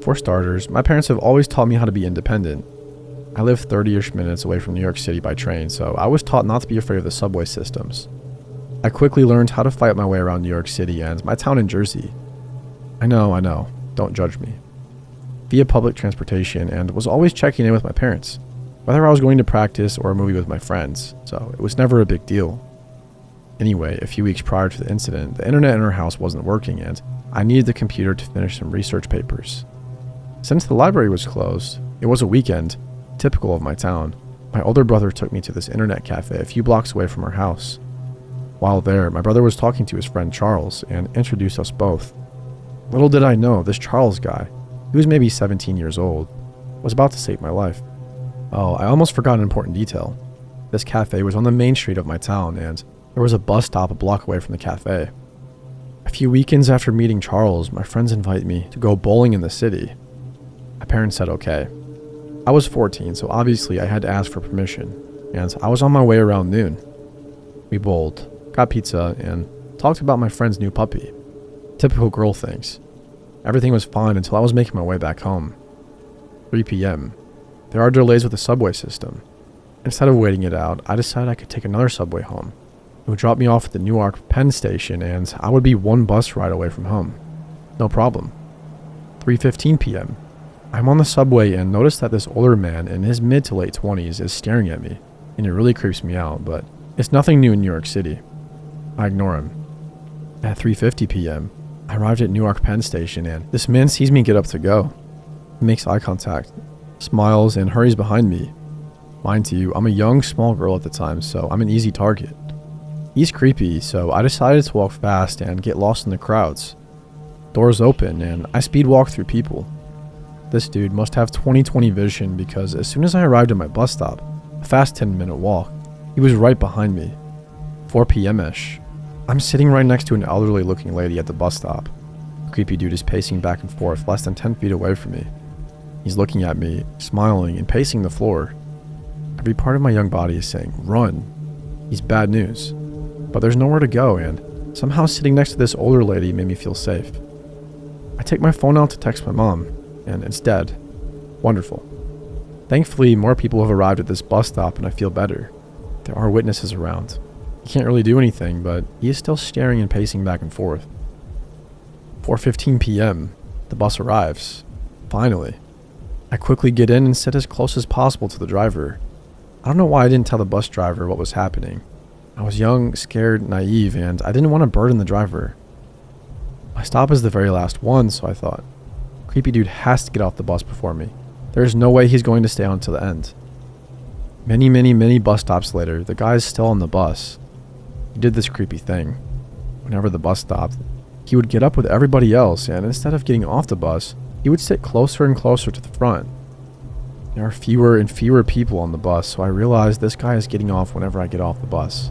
For starters, my parents have always taught me how to be independent. I live 30-ish minutes away from New York City by train, so I was taught not to be afraid of the subway systems. I quickly learned how to fight my way around New York City and my town in Jersey. I know, don't judge me. Via public transportation, and was always checking in with my parents, whether I was going to practice or a movie with my friends, so it was never a big deal. Anyway, a few weeks prior to the incident, the internet in our house wasn't working and I needed the computer to finish some research papers. Since the library was closed, it was a weekend, typical of my town. My older brother took me to this internet cafe a few blocks away from our house. While there, my brother was talking to his friend Charles and introduced us both. Little did I know, this Charles guy, he was maybe 17 years old, was about to save my life. Oh, I almost forgot an important detail. This cafe was on the main street of my town and there was a bus stop a block away from the cafe. A few weekends after meeting Charles, my friends invited me to go bowling in the city. My parents said okay. I was 14, so obviously I had to ask for permission, and I was on my way around noon. We bowled, got pizza, and talked about my friend's new puppy. Typical girl things. Everything was fine until I was making my way back home. 3 p.m. There are delays with the subway system. Instead of waiting it out, I decided I could take another subway home. It would drop me off at the Newark Penn Station, and I would be one bus ride away from home. No problem. 3:15 p.m. I'm on the subway and notice that this older man in his mid to late 20s is staring at me, and it really creeps me out, but it's nothing new in New York City. I ignore him. At 3:50 p.m., I arrived at Newark Penn Station, and this man sees me get up to go. He makes eye contact, smiles, and hurries behind me. Mind you, I'm a young, small girl at the time, so I'm an easy target. He's creepy, so I decided to walk fast and get lost in the crowds. Doors open, and I speed walk through people. This dude must have 20/20 vision because as soon as I arrived at my bus stop, a fast 10-minute walk, he was right behind me. 4 p.m.-ish. I'm sitting right next to an elderly-looking lady at the bus stop. The creepy dude is pacing back and forth less than 10 feet away from me. He's looking at me, smiling, and pacing the floor. Every part of my young body is saying, run. He's bad news. But there's nowhere to go, and somehow sitting next to this older lady made me feel safe. I take my phone out to text my mom, and it's dead. Wonderful. Thankfully, more people have arrived at this bus stop and I feel better. There are witnesses around. He can't really do anything, but he is still staring and pacing back and forth. 4:15 p.m. The bus arrives. Finally. I quickly get in and sit as close as possible to the driver. I don't know why I didn't tell the bus driver what was happening. I was young, scared, naive, and I didn't want to burden the driver. My stop is the very last one, so I thought, creepy dude has to get off the bus before me. There is no way he's going to stay on to the end. Many bus stops later, the guy is still on the bus. He did this creepy thing. Whenever the bus stopped, he would get up with everybody else, and instead of getting off the bus, he would sit closer and closer to the front. There are fewer and fewer people on the bus, so I realize this guy is getting off whenever I get off the bus.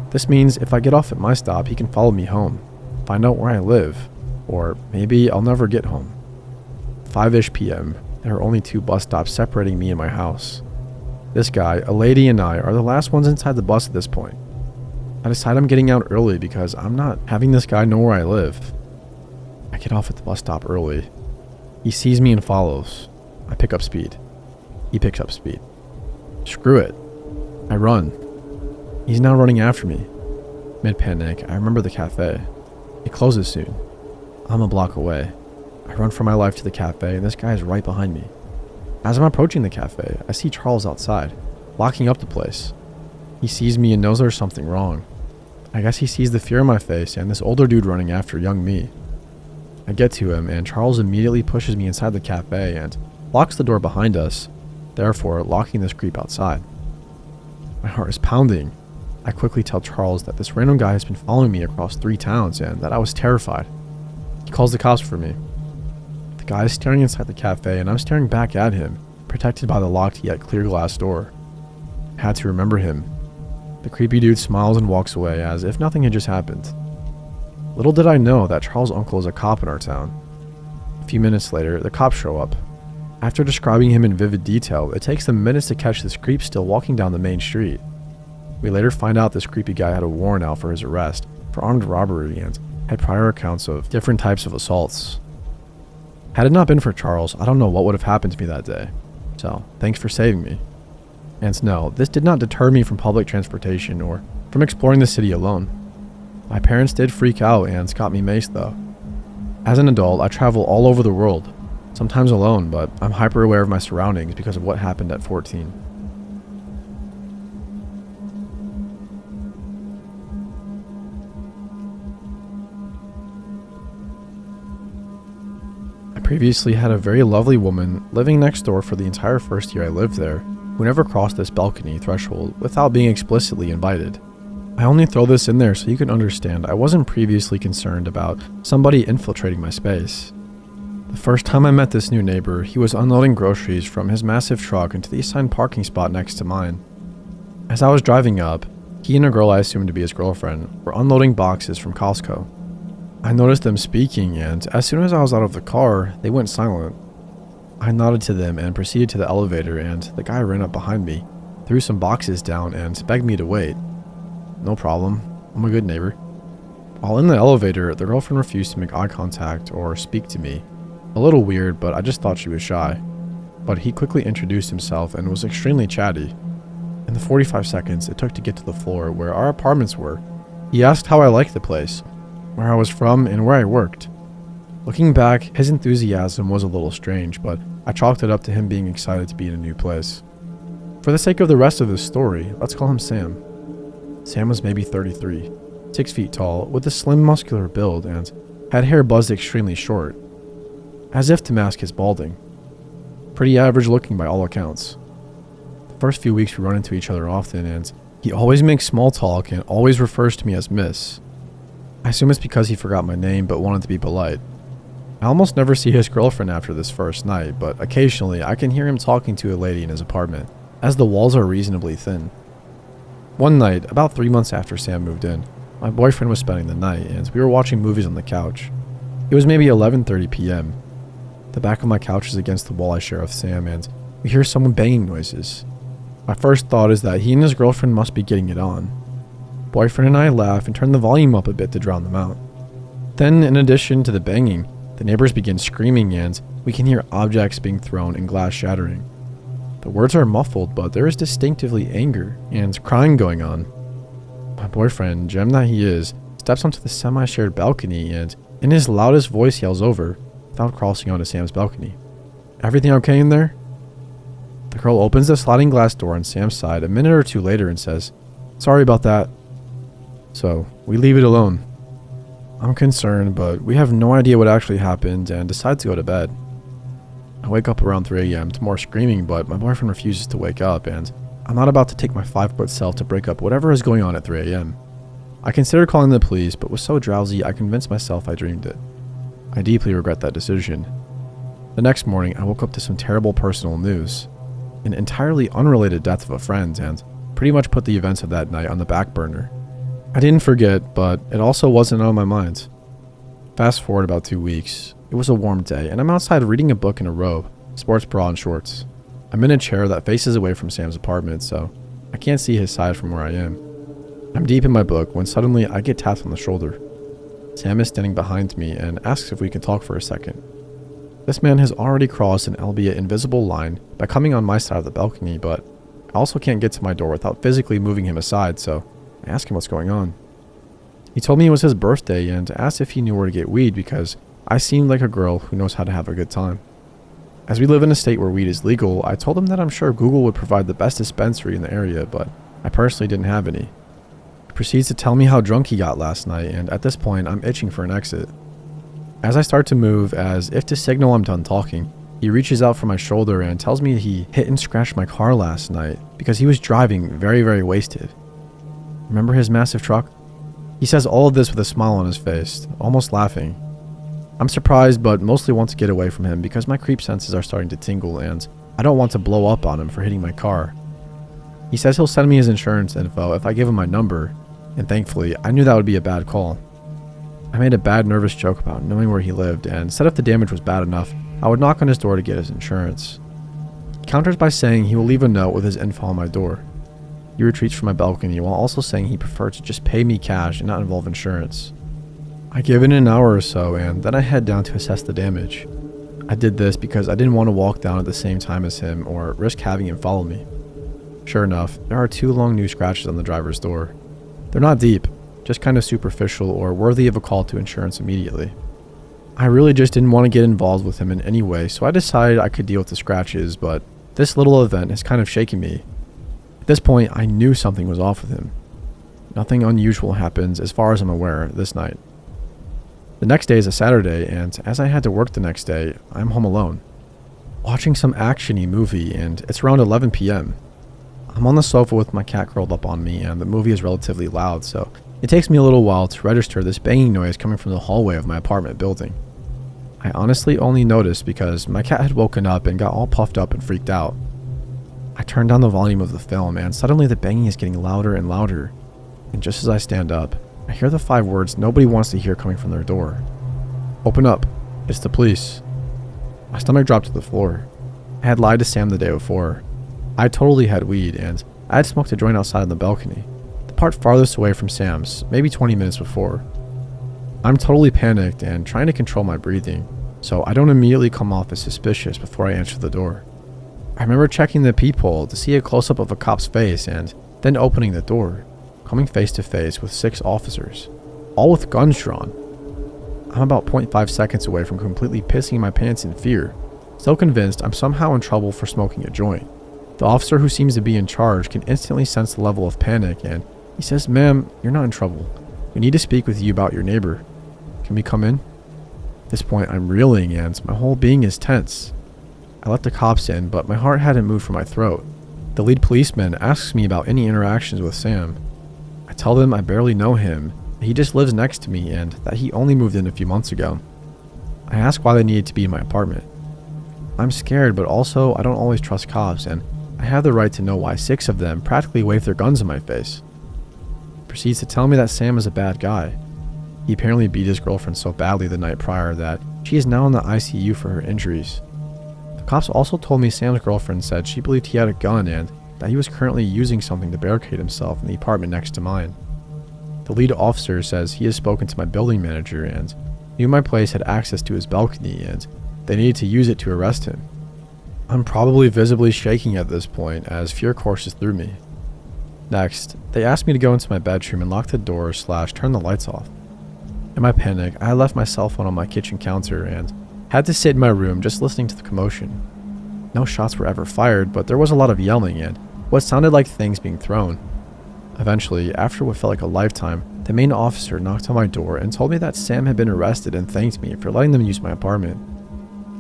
This means if I get off at my stop, he can follow me home, find out where I live, or maybe I'll never get home. 5-ish p.m., there are only 2 bus stops separating me and my house. This guy, a lady, and I are the last ones inside the bus at this point. I decide I'm getting out early because I'm not having this guy know where I live. I get off at the bus stop early. He sees me and follows. I pick up speed. He picks up speed. Screw it. I run. He's now running after me. Mid-panic, I remember the cafe. It closes soon. I'm a block away. I run for my life to the cafe, and this guy is right behind me. As I'm approaching the cafe, I see Charles outside, locking up the place. He sees me and knows there's something wrong. I guess he sees the fear in my face and this older dude running after young me. I get to him, and Charles immediately pushes me inside the cafe and locks the door behind us, therefore locking this creep outside. My heart is pounding. I quickly tell Charles that this random guy has been following me across 3 towns and that I was terrified. He calls the cops for me. The guy is staring inside the cafe and I'm staring back at him, protected by the locked yet clear glass door. I had to remember him. The creepy dude smiles and walks away as if nothing had just happened. Little did I know that Charles' uncle is a cop in our town. A few minutes later, the cops show up. After describing him in vivid detail, it takes them minutes to catch this creep still walking down the main street. We later find out this creepy guy had a warrant out for his arrest for armed robbery and had prior accounts of different types of assaults. Had it not been for Charles, I don't know what would have happened to me that day. So, thanks for saving me. And no, this did not deter me from public transportation or from exploring the city alone. My parents did freak out and got me maced though. As an adult, I travel all over the world, sometimes alone, but I'm hyper aware of my surroundings because of what happened at 14. I previously had a very lovely woman living next door for the entire first year I lived there, who never crossed this balcony threshold without being explicitly invited. I only throw this in there so you can understand I wasn't previously concerned about somebody infiltrating my space. The first time I met this new neighbor, he was unloading groceries from his massive truck into the assigned parking spot next to mine. As I was driving up, he and a girl I assumed to be his girlfriend were unloading boxes from Costco. I noticed them speaking, and as soon as I was out of the car, they went silent. I nodded to them and proceeded to the elevator, and the guy ran up behind me, threw some boxes down, and begged me to wait. No problem, I'm a good neighbor. While in the elevator, the girlfriend refused to make eye contact or speak to me. A little weird, but I just thought she was shy. But he quickly introduced himself and was extremely chatty. In the 45 seconds it took to get to the floor where our apartments were, he asked how I liked the place, where I was from, and where I worked. Looking back, his enthusiasm was a little strange, but I chalked it up to him being excited to be in a new place. For the sake of the rest of this story, let's call him Sam. Sam was maybe 33, 6 feet tall, with a slim muscular build, and had hair buzzed extremely short, as if to mask his balding. Pretty average looking by all accounts. The first few weeks we run into each other often, and he always makes small talk and always refers to me as Miss. I assume it's because he forgot my name but wanted to be polite. I almost never see his girlfriend after this first night, but occasionally I can hear him talking to a lady in his apartment, as the walls are reasonably thin. One night, about 3 months after Sam moved in, my boyfriend was spending the night, and we were watching movies on the couch. It was maybe 11:30 p.m. The back of my couch is against the wall I share with Sam, and we hear someone banging noises. My first thought is that he and his girlfriend must be getting it on. Boyfriend and I laugh and turn the volume up a bit to drown them out. Then, in addition to the banging, the neighbors begin screaming, and we can hear objects being thrown and glass shattering. The words are muffled, but there is distinctively anger and crying going on. My boyfriend, gem that he is, steps onto the semi-shared balcony and, in his loudest voice, yells over, without crossing onto Sam's balcony, "Everything okay in there?" The girl opens the sliding glass door on Sam's side a minute or two later and says, "Sorry about that." So, we leave it alone. I'm concerned, but we have no idea what actually happened and decide to go to bed. I wake up around 3 a.m. to more screaming, but my boyfriend refuses to wake up, and I'm not about to take my 5-foot self to break up whatever is going on at 3 a.m. I considered calling the police, but was so drowsy I convinced myself I dreamed it. I deeply regret that decision. The next morning, I woke up to some terrible personal news. An entirely unrelated death of a friend, and pretty much put the events of that night on the back burner. I didn't forget, but it also wasn't on my mind. Fast forward about 2 weeks. It was a warm day, and I'm outside reading a book in a robe, sports bra and shorts. I'm in a chair that faces away from Sam's apartment, so I can't see his side from where I am. I'm deep in my book when suddenly I get tapped on the shoulder. Sam is standing behind me and asks if we can talk for a second. This man has already crossed an albeit invisible line by coming on my side of the balcony, but I also can't get to my door without physically moving him aside, so I ask him what's going on. He told me it was his birthday and asked if he knew where to get weed because I seemed like a girl who knows how to have a good time. As we live in a state where weed is legal, I told him that I'm sure Google would provide the best dispensary in the area, but I personally didn't have any. He proceeds to tell me how drunk he got last night, and at this point I'm itching for an exit. As I start to move, as if to signal I'm done talking, he reaches out for my shoulder and tells me he hit and scratched my car last night because he was driving very, very wasted. Remember his massive truck? He says all of this with a smile on his face, almost laughing. I'm surprised, but mostly want to get away from him because my creep senses are starting to tingle and I don't want to blow up on him for hitting my car. He says he'll send me his insurance info if I give him my number, and thankfully, I knew that would be a bad call. I made a bad nervous joke about knowing where he lived and said if the damage was bad enough, I would knock on his door to get his insurance. He counters by saying he will leave a note with his info on my door. He retreats from my balcony while also saying he preferred to just pay me cash and not involve insurance. I give it an hour or so, and then I head down to assess the damage. I did this because I didn't want to walk down at the same time as him or risk having him follow me. Sure enough, there are 2 long new scratches on the driver's door. They're not deep, just kind of superficial or worthy of a call to insurance immediately. I really just didn't want to get involved with him in any way, so I decided I could deal with the scratches, but this little event has kind of shaken me. At this point, I knew something was off with him. Nothing unusual happens, as far as I'm aware, this night. The next day is a Saturday, and as I had to work the next day, I'm home alone, watching some action-y movie, and it's around 11 p.m. I'm on the sofa with my cat curled up on me, and the movie is relatively loud, so it takes me a little while to register this banging noise coming from the hallway of my apartment building. I honestly only noticed because my cat had woken up and got all puffed up and freaked out. I turned down the volume of the film, and suddenly the banging is getting louder and louder, and just as I stand up, I hear the 5 words nobody wants to hear coming from their door. "Open up. It's the police." My stomach dropped to the floor. I had lied to Sam the day before. I totally had weed, and I had smoked a joint outside on the balcony, the part farthest away from Sam's, maybe 20 minutes before. I'm totally panicked and trying to control my breathing, so I don't immediately come off as suspicious before I answer the door. I remember checking the peephole to see a close-up of a cop's face and then opening the door, coming face to face with 6 officers, all with guns drawn. I'm about 0.5 seconds away from completely pissing my pants in fear, still convinced I'm somehow in trouble for smoking a joint. The officer who seems to be in charge can instantly sense the level of panic, and he says, "Ma'am, you're not in trouble. We need to speak with you about your neighbor. Can we come in?" At this point, I'm reeling and my whole being is tense. I let the cops in, but my heart hadn't moved from my throat. The lead policeman asks me about any interactions with Sam. I tell them I barely know him, he just lives next to me, and that he only moved in a few months ago. I ask why they needed to be in my apartment. I'm scared, but also I don't always trust cops, and I have the right to know why 6 of them practically waved their guns in my face. He proceeds to tell me that Sam is a bad guy. He apparently beat his girlfriend so badly the night prior that she is now in the ICU for her injuries. The cops also told me Sam's girlfriend said she believed he had a gun and that he was currently using something to barricade himself in the apartment next to mine. The lead officer says he has spoken to my building manager and knew my place had access to his balcony and they needed to use it to arrest him. I'm probably visibly shaking at this point as fear courses through me. Next, they asked me to go into my bedroom and lock the door / turn the lights off. In my panic, I left my cell phone on my kitchen counter and had to sit in my room just listening to the commotion. No shots were ever fired, but there was a lot of yelling and what sounded like things being thrown. Eventually, after what felt like a lifetime, the main officer knocked on my door and told me that Sam had been arrested and thanked me for letting them use my apartment.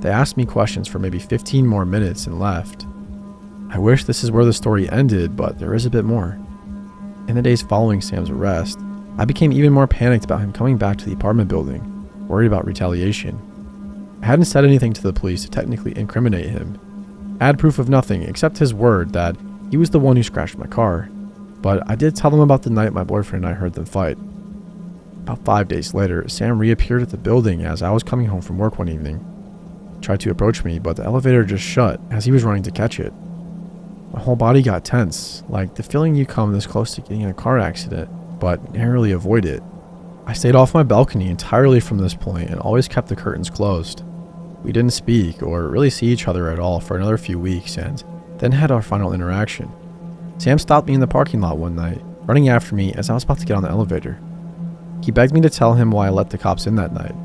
They asked me questions for maybe 15 more minutes and left. I wish this is where the story ended, but there is a bit more. In the days following Sam's arrest, I became even more panicked about him coming back to the apartment building, worried about retaliation. I hadn't said anything to the police to technically incriminate him. I had proof of nothing except his word that he was the one who scratched my car, but I did tell them about the night my boyfriend and I heard them fight. About 5 days later, Sam reappeared at the building as I was coming home from work one evening. He tried to approach me, but the elevator just shut as he was running to catch it. My whole body got tense, like the feeling you come this close to getting in a car accident, but narrowly avoid it. I stayed off my balcony entirely from this point and always kept the curtains closed. We didn't speak or really see each other at all for another few weeks and then had our final interaction. Sam stopped me in the parking lot one night, running after me as I was about to get on the elevator. He begged me to tell him why I let the cops in that night.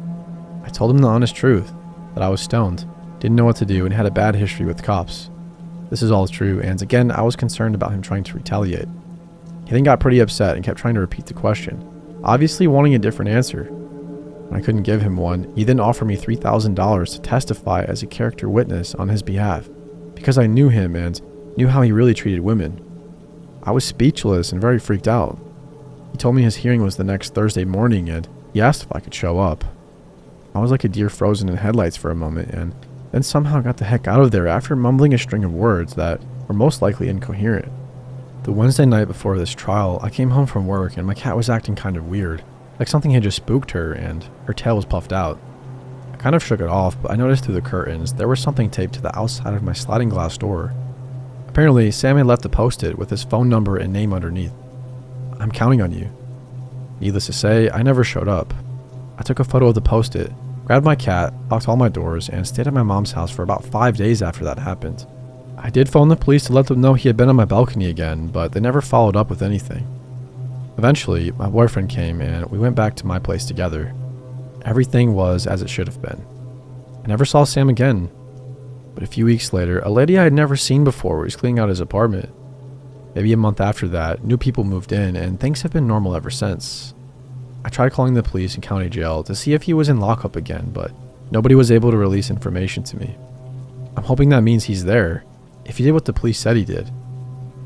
I told him the honest truth, that I was stoned, didn't know what to do, and had a bad history with cops. This is all true, and again, I was concerned about him trying to retaliate. He then got pretty upset and kept trying to repeat the question, obviously wanting a different answer. When I couldn't give him one, he then offered me $3,000 to testify as a character witness on his behalf, because I knew him and knew how he really treated women. I was speechless and very freaked out. He told me his hearing was the next Thursday morning and he asked if I could show up. I was like a deer frozen in headlights for a moment and then somehow got the heck out of there after mumbling a string of words that were most likely incoherent. The Wednesday night before this trial, I came home from work and my cat was acting kind of weird, like something had just spooked her and her tail was puffed out. I kind of shook it off, but I noticed through the curtains there was something taped to the outside of my sliding glass door. Apparently, Sam had left a post-it with his phone number and name underneath. I'm counting on you. Needless to say, I never showed up. I took a photo of the post-it, grabbed my cat, locked all my doors, and stayed at my mom's house for about 5 days after that happened. I did phone the police to let them know he had been on my balcony again, but they never followed up with anything. Eventually, my boyfriend came and we went back to my place together. Everything was as it should have been. I never saw Sam again. But a few weeks later, a lady I had never seen before was cleaning out his apartment. Maybe a month after that, new people moved in and things have been normal ever since. I tried calling the police and county jail to see if he was in lockup again, but nobody was able to release information to me. I'm hoping that means he's there, if he did what the police said he did.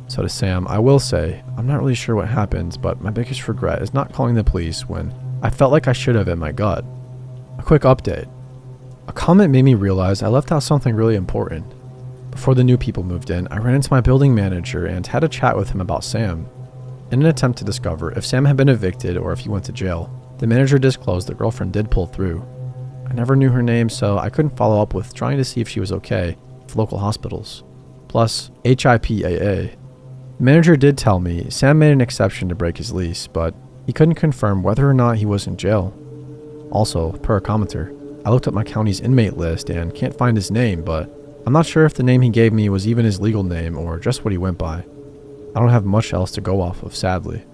So to Sam, I will say, I'm not really sure what happened, but my biggest regret is not calling the police when I felt like I should have in my gut. A quick update. A comment made me realize I left out something really important. Before the new people moved in, I ran into my building manager and had a chat with him about Sam. In an attempt to discover if Sam had been evicted or if he went to jail, the manager disclosed the girlfriend did pull through. I never knew her name, so I couldn't follow up with trying to see if she was okay with local hospitals. Plus, HIPAA. The manager did tell me Sam made an exception to break his lease, but he couldn't confirm whether or not he was in jail. Also, per a commenter, I looked up my county's inmate list and can't find his name, but I'm not sure if the name he gave me was even his legal name or just what he went by. I don't have much else to go off of, sadly.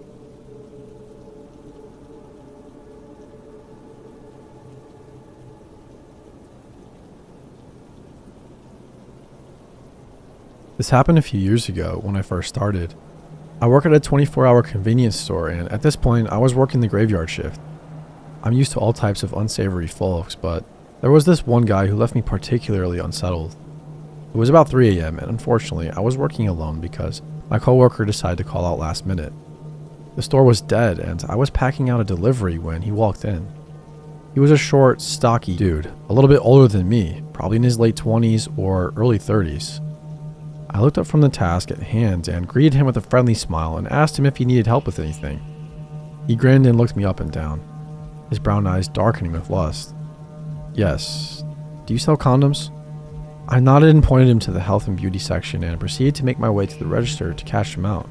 This happened a few years ago when I first started. I work at a 24-hour convenience store, and at this point I was working the graveyard shift. I'm used to all types of unsavory folks, but there was this one guy who left me particularly unsettled. It was about 3 a.m. and unfortunately I was working alone because my coworker decided to call out last minute. The store was dead and I was packing out a delivery when he walked in. He was a short, stocky dude, a little bit older than me, probably in his late 20s or early 30s. I looked up from the task at hand and greeted him with a friendly smile and asked him if he needed help with anything. He grinned and looked me up and down, his brown eyes darkening with lust. Yes. Do you sell condoms? I nodded and pointed him to the health and beauty section and proceeded to make my way to the register to cash him out.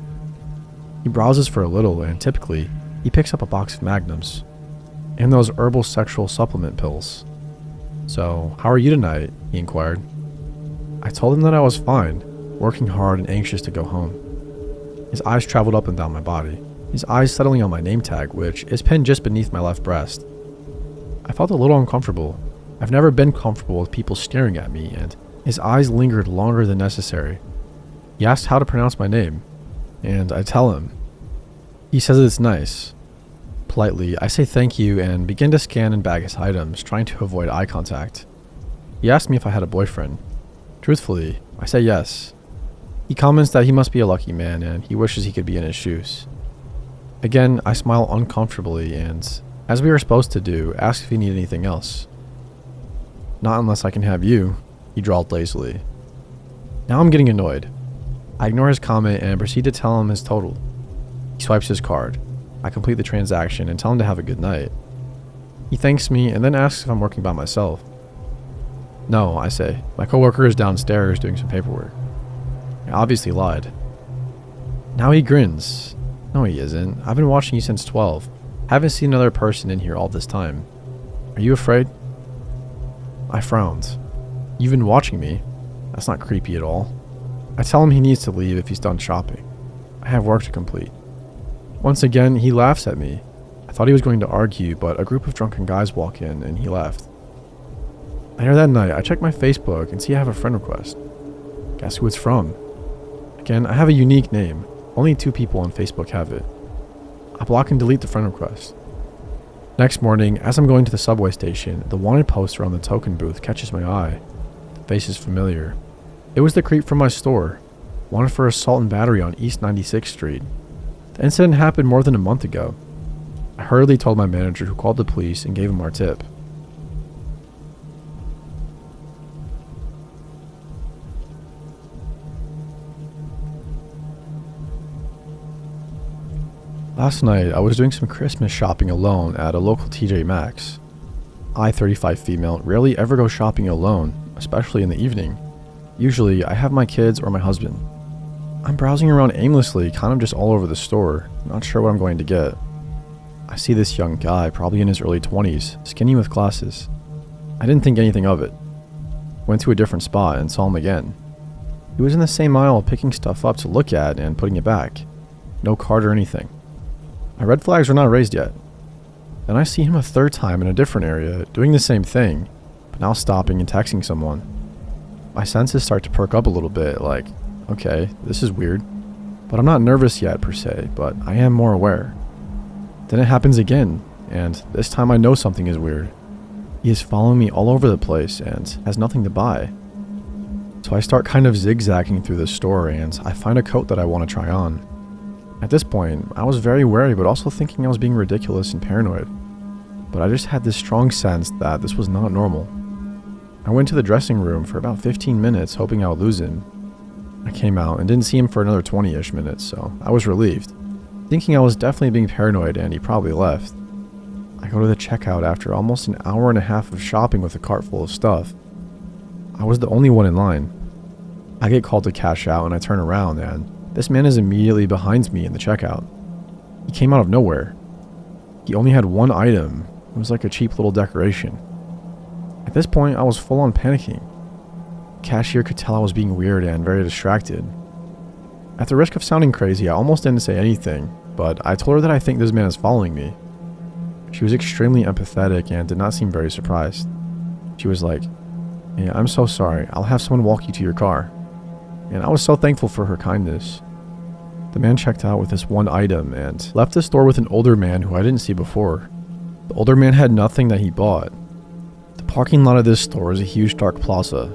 He browses for a little and typically, he picks up a box of Magnums and those herbal sexual supplement pills. So, how are you tonight? He inquired. I told him that I was fine, working hard and anxious to go home. His eyes traveled up and down my body, his eyes settling on my name tag, which is pinned just beneath my left breast. I felt a little uncomfortable. I've never been comfortable with people staring at me, and his eyes lingered longer than necessary. He asked how to pronounce my name, and I tell him. He says it's nice. Politely, I say thank you and begin to scan and bag his items, trying to avoid eye contact. He asked me if I had a boyfriend. Truthfully, I say yes. He comments that he must be a lucky man and he wishes he could be in his shoes. Again, I smile uncomfortably and, as we were supposed to do, ask if he needed anything else. Not unless I can have you, he drawled lazily. Now I'm getting annoyed. I ignore his comment and proceed to tell him his total. He swipes his card. I complete the transaction and tell him to have a good night. He thanks me and then asks if I'm working by myself. No, I say. My coworker is downstairs doing some paperwork. I obviously lied. Now he grins. No, he isn't. I've been watching you since 12. Haven't seen another person in here all this time. Are you afraid? I frowned. You've been watching me. That's not creepy at all. I tell him he needs to leave if he's done shopping. I have work to complete. Once again, he laughs at me. I thought he was going to argue, but a group of drunken guys walk in and he left. Later that night, I check my Facebook and see I have a friend request. Guess who it's from? Again, I have a unique name. Only 2 people on Facebook have it. I block and delete the friend request. Next morning, as I'm going to the subway station, the wanted poster on the token booth catches my eye. The face is familiar. It was the creep from my store, wanted for assault and battery on East 96th Street. The incident happened more than a month ago. I hurriedly told my manager, who called the police and gave him our tip. Last night, I was doing some Christmas shopping alone at a local TJ Maxx. I, 35 female, rarely ever go shopping alone, especially in the evening. Usually, I have my kids or my husband. I'm browsing around aimlessly, kind of just all over the store, not sure what I'm going to get. I see this young guy, probably in his early 20s, skinny with glasses. I didn't think anything of it. Went to a different spot and saw him again. He was in the same aisle picking stuff up to look at and putting it back. No card or anything. My red flags were not raised yet. Then I see him a third time in a different area, doing the same thing, but now stopping and texting someone. My senses start to perk up a little bit, like, okay, this is weird. But I'm not nervous yet per se, but I am more aware. Then it happens again, and this time I know something is weird. He is following me all over the place and has nothing to buy. So I start kind of zigzagging through the store and I find a coat that I want to try on. At this point, I was very wary but also thinking I was being ridiculous and paranoid. But I just had this strong sense that this was not normal. I went to the dressing room for about 15 minutes hoping I would lose him. I came out and didn't see him for another 20-ish minutes, so I was relieved, thinking I was definitely being paranoid and he probably left. I go to the checkout after almost an hour and a half of shopping with a cart full of stuff. I was the only one in line. I get called to cash out and I turn around and this man is immediately behind me in the checkout. He came out of nowhere. He only had one item. It was like a cheap little decoration. At this point, I was full on panicking. The cashier could tell I was being weird and very distracted. At the risk of sounding crazy, I almost didn't say anything, but I told her that I think this man is following me. She was extremely empathetic and did not seem very surprised. She was like, "Hey, I'm so sorry. I'll have someone walk you to your car." And I was so thankful for her kindness. The man checked out with this one item and left the store with an older man who I didn't see before. The older man had nothing that he bought. The parking lot of this store is a huge dark plaza.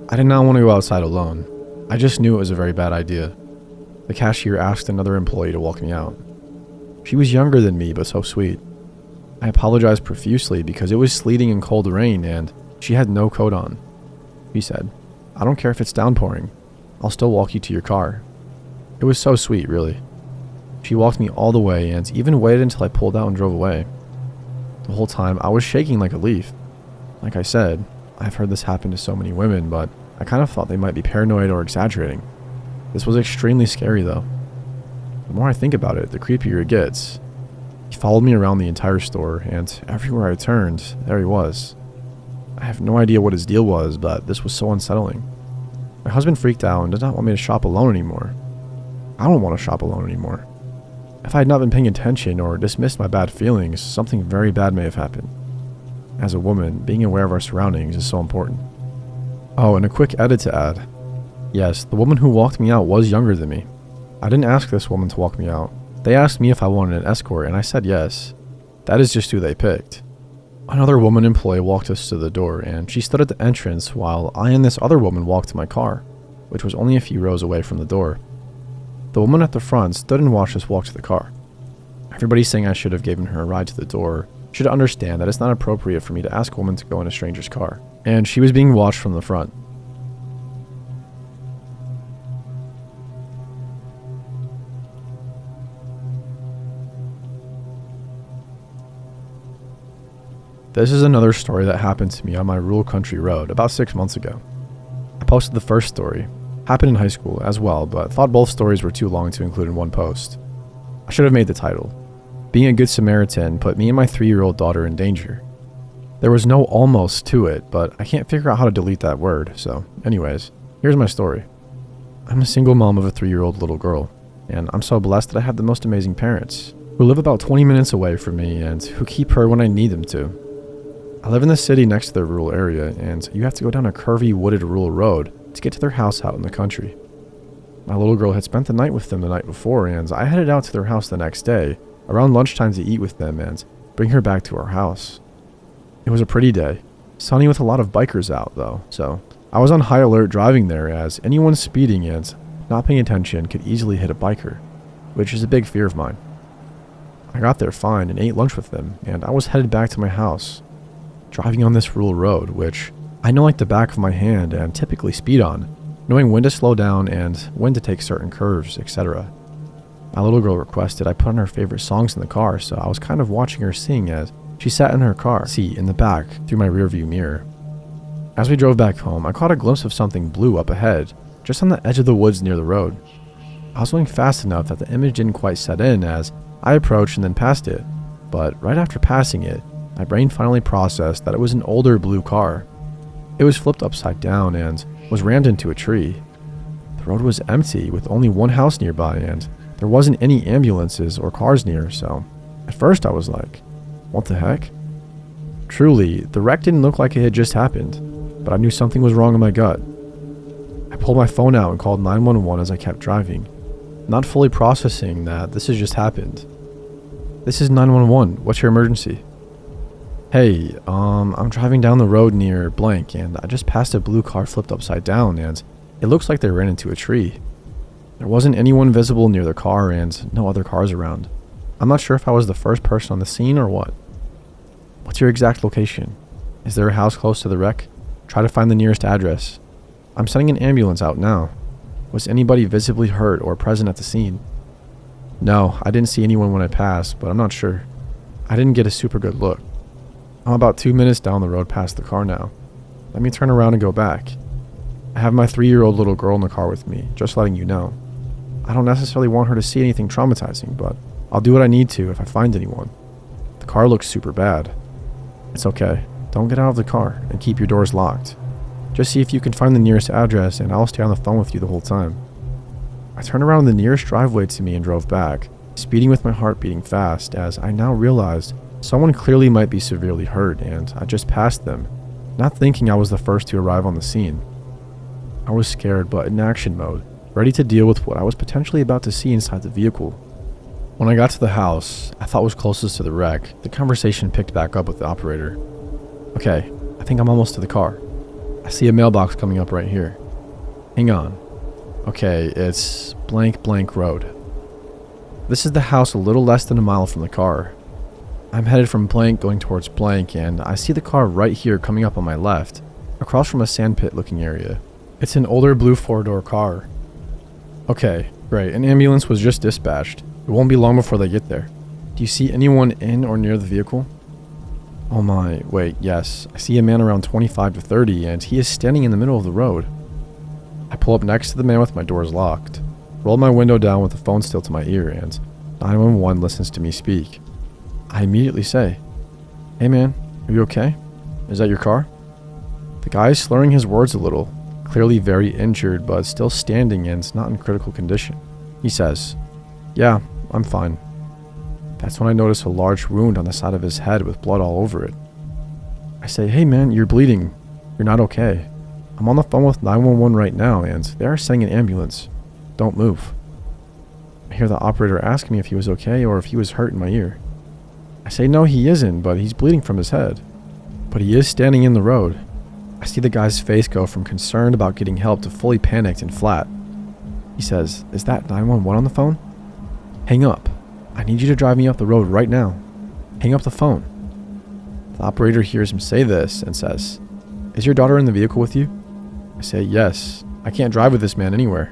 I did not want to go outside alone. I just knew it was a very bad idea. The cashier asked another employee to walk me out. She was younger than me but so sweet. I apologized profusely because it was sleeting and cold rain and she had no coat on. She said, "I don't care if it's downpouring. I'll still walk you to your car." It was so sweet, really. She walked me all the way and even waited until I pulled out and drove away. The whole time, I was shaking like a leaf. Like I said, I've heard this happen to so many women, but I kind of thought they might be paranoid or exaggerating. This was extremely scary, though. The more I think about it, the creepier it gets. He followed me around the entire store, and everywhere I turned, there he was. I have no idea what his deal was, but this was so unsettling. My husband freaked out and did not want me to shop alone anymore. I don't want to shop alone anymore. If I had not been paying attention or dismissed my bad feelings, something very bad may have happened. As a woman, being aware of our surroundings is so important. Oh, and a quick edit to add. Yes, the woman who walked me out was younger than me. I didn't ask this woman to walk me out. They asked me if I wanted an escort, and I said yes. That is just who they picked. Another woman employee walked us to the door, and she stood at the entrance while I and this other woman walked to my car, which was only a few rows away from the door. The woman at the front stood and watched us walk to the car. Everybody saying I should have given her a ride to the door should understand that it's not appropriate for me to ask a woman to go in a stranger's car, and she was being watched from the front. This is another story that happened to me on my rural country road about 6 months ago. I posted the first story. Happened in high school as well, but thought both stories were too long to include in one post. I should have made the title. Being a Good Samaritan put me and my 3-year-old daughter in danger. There was no almost to it, but I can't figure out how to delete that word, so anyways, here's my story. I'm a single mom of a 3-year-old little girl, and I'm so blessed that I have the most amazing parents, who live about 20 minutes away from me and who keep her when I need them to. I live in the city next to the rural area, and you have to go down a curvy wooded rural road to get to their house out in the country. My little girl had spent the night with them the night before, and I headed out to their house the next day, around lunchtime to eat with them and bring her back to our house. It was a pretty day, sunny with a lot of bikers out though, so I was on high alert driving there as anyone speeding and not paying attention could easily hit a biker, which is a big fear of mine. I got there fine and ate lunch with them, and I was headed back to my house. Driving on this rural road, which I know like the back of my hand and typically speed on, knowing when to slow down and when to take certain curves, etc. My little girl requested I put on her favorite songs in the car, so I was kind of watching her sing as she sat in her car seat in the back through my rearview mirror. As we drove back home, I caught a glimpse of something blue up ahead, just on the edge of the woods near the road. I was going fast enough that the image didn't quite set in as I approached and then passed it, but right after passing it, My brain finally processed that it was an older blue car. It was flipped upside down and was rammed into a tree. The road was empty with only one house nearby, and there wasn't any ambulances or cars near, so at first I was like, what the heck? Truly, the wreck didn't look like it had just happened, but I knew something was wrong in my gut. I pulled my phone out and called 911 as I kept driving, not fully processing that this has just happened. This is 911. What's your emergency? Hey, I'm driving down the road near blank, and I just passed a blue car flipped upside down, and it looks like they ran into a tree. There wasn't anyone visible near the car and no other cars around. I'm not sure if I was the first person on the scene or what. What's your exact location? Is there a house close to the wreck? Try to find the nearest address. I'm sending an ambulance out now. Was anybody visibly hurt or present at the scene? No, I didn't see anyone when I passed, but I'm not sure. I didn't get a super good look. I'm about 2 minutes down the road past the car now. Let me turn around and go back. I have my 3-year-old little girl in the car with me, just letting you know. I don't necessarily want her to see anything traumatizing, but I'll do what I need to if I find anyone. The car looks super bad. It's okay. Don't get out of the car and keep your doors locked. Just see if you can find the nearest address and I'll stay on the phone with you the whole time. I turned around the nearest driveway to me and drove back, speeding with my heart beating fast as I now realized someone clearly might be severely hurt and I just passed them, not thinking I was the first to arrive on the scene. I was scared but in action mode, ready to deal with what I was potentially about to see inside the vehicle. When I got to the house I thought was closest to the wreck, the conversation picked back up with the operator. Okay, I think I'm almost to the car. I see a mailbox coming up right here. Hang on. Okay, it's blank blank road. This is the house a little less than a mile from the car. I'm headed from blank going towards blank and I see the car right here coming up on my left, across from a sandpit looking area. It's an older blue 4-door car. Okay, great, an ambulance was just dispatched. It won't be long before they get there. Do you see anyone in or near the vehicle? Oh my, wait, yes. I see a man around 25 to 30 and he is standing in the middle of the road. I pull up next to the man with my doors locked, roll my window down with the phone still to my ear, and 911 listens to me speak. I immediately say, "Hey man, are you okay? Is that your car?" The guy is slurring his words a little, clearly very injured but still standing and not in critical condition. He says, "Yeah, I'm fine." That's when I notice a large wound on the side of his head with blood all over it. I say, "Hey man, you're bleeding. You're not okay. I'm on the phone with 911 right now and they are sending an ambulance. Don't move." I hear the operator ask me if he was okay or if he was hurt in my ear. I say no, he isn't, but he's bleeding from his head. But he is standing in the road. I see the guy's face go from concerned about getting help to fully panicked and flat. He says, "Is that 911 on the phone? Hang up. I need you to drive me up the road right now. Hang up the phone." The operator hears him say this and says, "Is your daughter in the vehicle with you?" I say, "Yes. I can't drive with this man anywhere.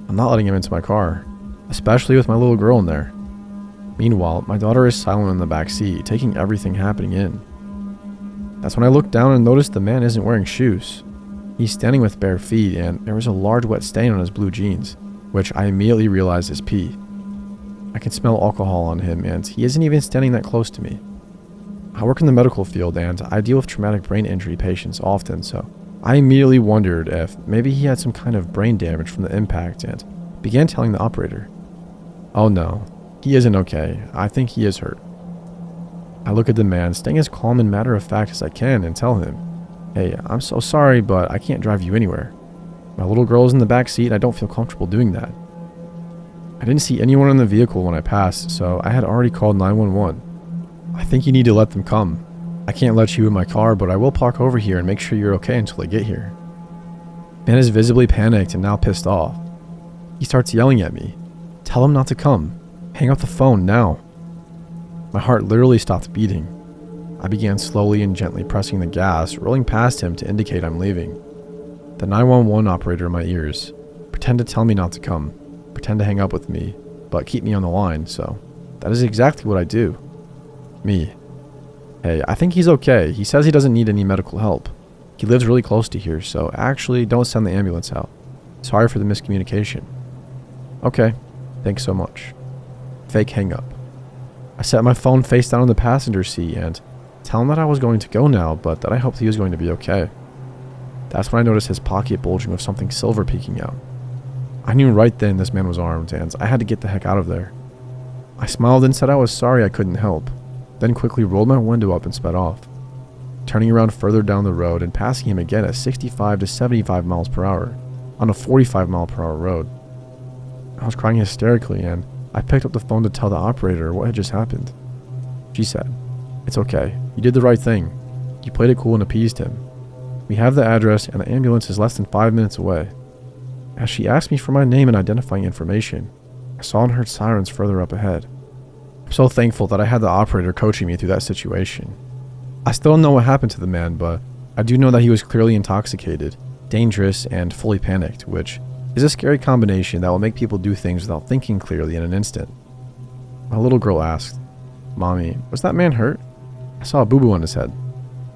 I'm not letting him into my car, especially with my little girl in there." Meanwhile, my daughter is silent in the back seat, taking everything happening in. That's when I look down and notice the man isn't wearing shoes. He's standing with bare feet and there is a large wet stain on his blue jeans, which I immediately realize is pee. I can smell alcohol on him and he isn't even standing that close to me. I work in the medical field and I deal with traumatic brain injury patients often, so I immediately wondered if maybe he had some kind of brain damage from the impact and began telling the operator. "Oh no, he isn't okay. I think he is hurt." I look at the man, staying as calm and matter of fact as I can, and tell him, "Hey, I'm so sorry, but I can't drive you anywhere. My little girl is in the back seat and I don't feel comfortable doing that." I didn't see anyone in the vehicle when I passed, so I had already called 911. "I think you need to let them come. I can't let you in my car, but I will park over here and make sure you're okay until they get here." Man is visibly panicked and now pissed off. He starts yelling at me. "Tell him not to come. Hang up the phone now." My heart literally stopped beating. I began slowly and gently pressing the gas, rolling past him to indicate I'm leaving. The 911 operator in my ears. Pretend to tell me not to come. Pretend to hang up with me, but keep me on the line, so that is exactly what I do. Me. "Hey, I think he's okay. He says he doesn't need any medical help. He lives really close to here, so actually don't send the ambulance out. Sorry for the miscommunication." "Okay, thanks so much." Fake hang up. I set my phone face down on the passenger seat and tell him that I was going to go now, but that I hoped he was going to be okay. That's when I noticed his pocket bulging with something silver peeking out. I knew right then this man was armed, and I had to get the heck out of there. I smiled and said I was sorry I couldn't help, then quickly rolled my window up and sped off, turning around further down the road and passing him again at 65 to 75 miles per hour on a 45 mile per hour road. I was crying hysterically, and I picked up the phone to tell the operator what had just happened. She said, "It's okay. You did the right thing. You played it cool and appeased him. We have the address and the ambulance is less than 5 minutes away." As she asked me for my name and identifying information, I saw and heard sirens further up ahead. I'm so thankful that I had the operator coaching me through that situation. I still don't know what happened to the man, but I do know that he was clearly intoxicated, dangerous, and fully panicked, which is a scary combination that will make people do things without thinking clearly in an instant. My little girl asked, "Mommy, was that man hurt? I saw a boo-boo on his head."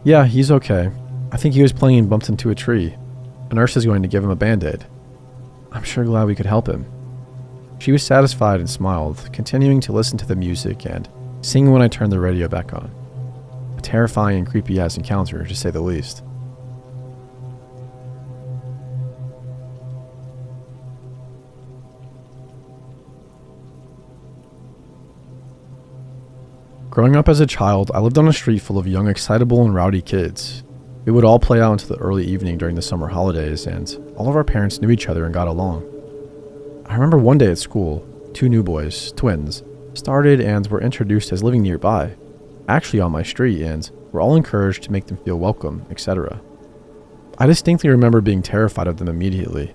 "Yeah, he's okay. I think he was playing and bumped into a tree. A nurse is going to give him a band-aid. I'm sure glad we could help him." She was satisfied and smiled, continuing to listen to the music and sing when I turned the radio back on. A terrifying and creepy-ass encounter, to say the least. Growing up as a child, I lived on a street full of young, excitable, and rowdy kids. We would all play out into the early evening during the summer holidays, and all of our parents knew each other and got along. I remember one day at school, 2 new boys, twins, started and were introduced as living nearby, actually on my street, and were all encouraged to make them feel welcome, etc. I distinctly remember being terrified of them immediately.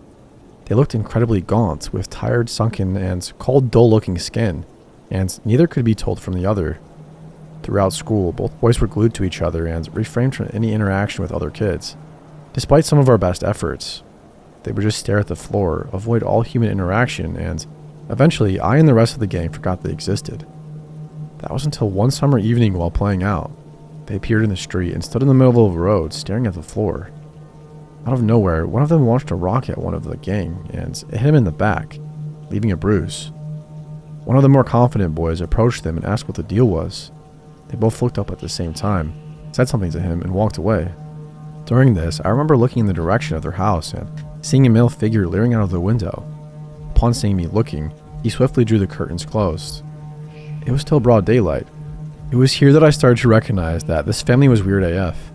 They looked incredibly gaunt, with tired, sunken, and cold, dull-looking skin, and neither could be told from the other. Throughout school, both boys were glued to each other and refrained from any interaction with other kids. Despite some of our best efforts, they would just stare at the floor, avoid all human interaction, and eventually I and the rest of the gang forgot they existed. That was until one summer evening while playing out. They appeared in the street and stood in the middle of the road, staring at the floor. Out of nowhere, one of them launched a rock at one of the gang, and it hit him in the back, leaving a bruise. One of the more confident boys approached them and asked what the deal was. They both looked up at the same time, said something to him, and walked away. During this, I remember looking in the direction of their house and seeing a male figure leering out of the window. Upon seeing me looking, he swiftly drew the curtains closed. It was still broad daylight. It was here that I started to recognize that this family was weird AF.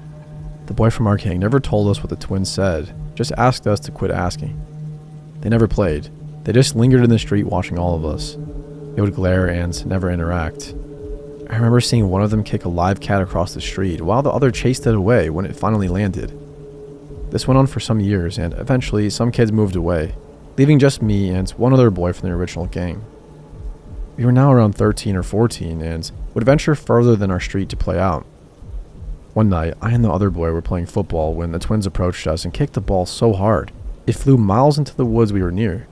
The boy from our gang never told us what the twins said, just asked us to quit asking. They never played. They just lingered in the street watching all of us. They would glare and never interact. I remember seeing one of them kick a live cat across the street while the other chased it away when it finally landed. This went on for some years, and eventually some kids moved away, leaving just me and one other boy from the original gang. We were now around 13 or 14 and would venture further than our street to play out. One night, I and the other boy were playing football when the twins approached us and kicked the ball so hard, it flew miles into the woods we were near.